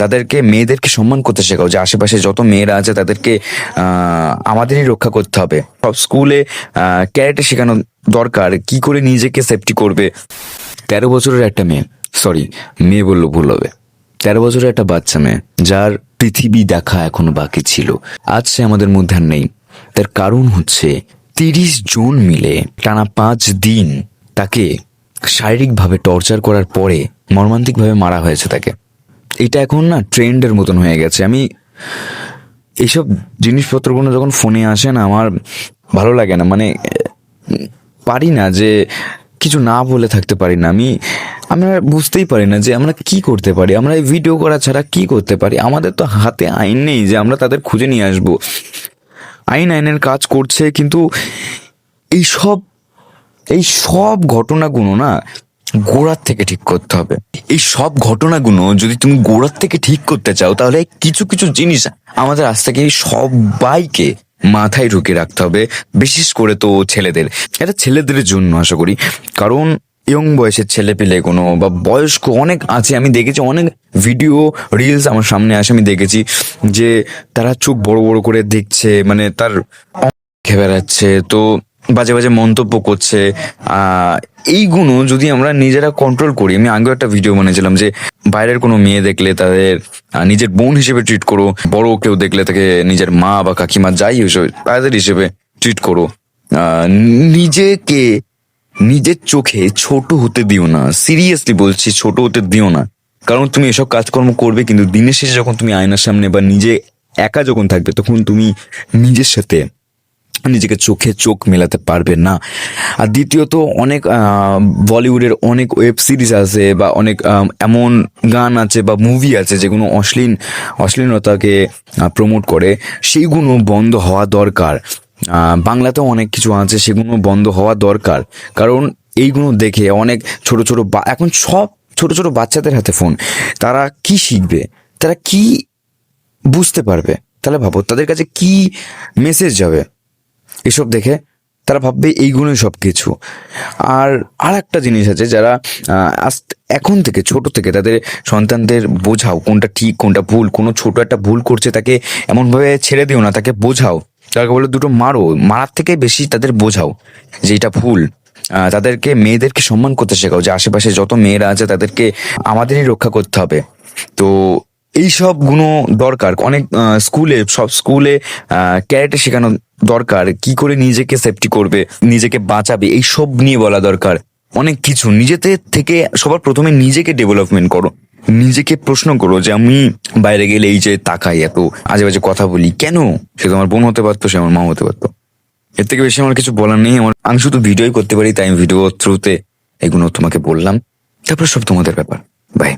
তাদেরকে মেয়েদেরকে সম্মান করতে শেখাও, যে আশেপাশে যত মেয়েরা আছে তাদেরকে আমাদেরই রক্ষা করতে হবে। সব স্কুলে ক্যারেটে শেখানো দরকার, কি করে নিজেকে সেফটি করবে। 13 বছরের একটা মেয়ে, সরি মেয়ে বললো ভুল হবে, 13 বছরের একটা বাচ্চা মেয়ে, যার পৃথিবী দেখা এখনো বাকি ছিল, আজ সে আমাদের মধ্যে আর নেই। তার কারণ হচ্ছে 30 জন মিলে টানা 5 দিন তাকে শারীরিকভাবে টর্চার করার পরে মর্মান্তিকভাবে মারা হয়েছে তাকে। এটা এখন না ট্রেন্ডের মতন হয়ে গেছে। আমি এইসব জিনিসপত্রগুলো যখন ফোনে আসে না, আমার ভালো লাগে না, মানে পারি না যে কিছু না বলে থাকতে পারি না। আমরা বুঝতেই পারি না যে আমরা কি করতে পারি, আমরা এই ভিডিও করা ছাড়া কি করতে পারি। আমাদের তো হাতে আইন নেই যে আমরা তাদের খুঁজে নিয়ে আসবো। আইনের কাজ করছে, কিন্তু এই সব ঘটনাগুলো না গোড়ার থেকে ঠিক করতে হবে। এই সব ঘটনাগুলো যদি তুমি গোড়ার থেকে ঠিক করতে চাও, তাহলে কিছু কিছু জিনিস আমাদের আজ থেকে সবাইকে মাথায় ঢুকে রাখতে হবে। বিশেষ করে তো ছেলেদের, এটা ছেলেদের জন্য আশা করি, কারণ ইয়ং বয়সের ছেলে পেলে কোনো বা বয়স্ক অনেক আছে। আমি দেখেছি অনেক ভিডিও রিলস আমার সামনে আসে, আমি দেখেছি যে তারা চোখ বড় বড় করে দেখছে, মানে তার খেয়ে বেড়াচ্ছে, তো বাজে বাজে মন্তব্য করছে। এইগুলো যদি আমরা নিজেরা কন্ট্রোল করি, আমি আগেও একটা ভিডিও বানিয়েছিলাম যে বাইরের কোনো মেয়ে দেখলে তাদের নিজের বোন হিসেবে ট্রিট করো, বড় কেউ দেখলে তাকে নিজের মা বা কাকিমা যাই হিসেবে তাদের হিসেবে ট্রিট করো। নিজেকে নিজের চোখে ছোট হতে দিও না, সিরিয়াসলি বলছি, ছোট হতে দিও না। কারণ তুমি এসব কাজকর্ম করবে, কিন্তু দিনের শেষে যখন তুমি আয়নার সামনে বা নিজে একা যখন থাকবে, তখন তুমি নিজের সাথে নিজেকে চোখে চোখ মেলাতে পারবে না। আর দ্বিতীয়ত, অনেক বলিউডের অনেক ওয়েব সিরিজ আছে বা অনেক এমন গান আছে বা মুভি আছে যেগুলো অশ্লীলতাকে প্রমোট করে, সেইগুলো বন্ধ হওয়া দরকার। বাংলাতেও অনেক কিছু আছে, সেগুলো বন্ধ হওয়া দরকার। কারণ এইগুলো দেখে অনেক ছোট ছোট এখন সব ছোট ছোট বাচ্চাদের হাতে ফোন, তারা কি শিখবে, তারা কি বুঝতে পারবে? তাহলে ভাবো তাদের কাছে কি মেসেজ যাবে এসব দেখে। তারা ভাববে এইগুলোই সব কিছু। আর একটা জিনিস আছে, যারা এখন থেকে ছোট থেকে তাদের সন্তানদের বোঝাও কোনটা ঠিক কোনটা ভুল। কোনো ছোট একটা ভুল করছে, তাকে এমনভাবে ছেড়ে দিও না, তাকে বোঝাও, তাকে বলে দুটো মারো, মারার থেকে বেশি তাদের বোঝাও যে এটা ভুল। তাদেরকে মেয়েদেরকে সম্মান করতে শেখাও, যে আশেপাশে যত মেয়েরা আছে তাদেরকে আমাদেরই রক্ষা করতে হবে। তো এই সব গুণ দরকার। অনেক সব স্কুলে ক্যারেটে শেখানো দরকার, কি করে নিজেকে সেফটি করবে, নিজেকে বাঁচাবে, এই সব নিয়ে বলা দরকার। অনেক কিছু নিজেদের থেকে সবার প্রথমে নিজেকে ডেভেলপমেন্ট করো, নিজেকে প্রশ্ন করো যে আমি বাইরে গেলে এই যে তাকাই, এত আজে বাজে কথা বলি কেন? সে তো আমার বোন হতে পারতো, সে আমার মা হতে পারতো। এর থেকে বেশি আমার কিছু বলার নেই। আমি শুধু ভিডিওই করতে পারি, তাই আমি ভিডিও থ্রুতে এগুলো তোমাকে বললাম। তারপর সব তোমাদের ব্যাপার। বাই।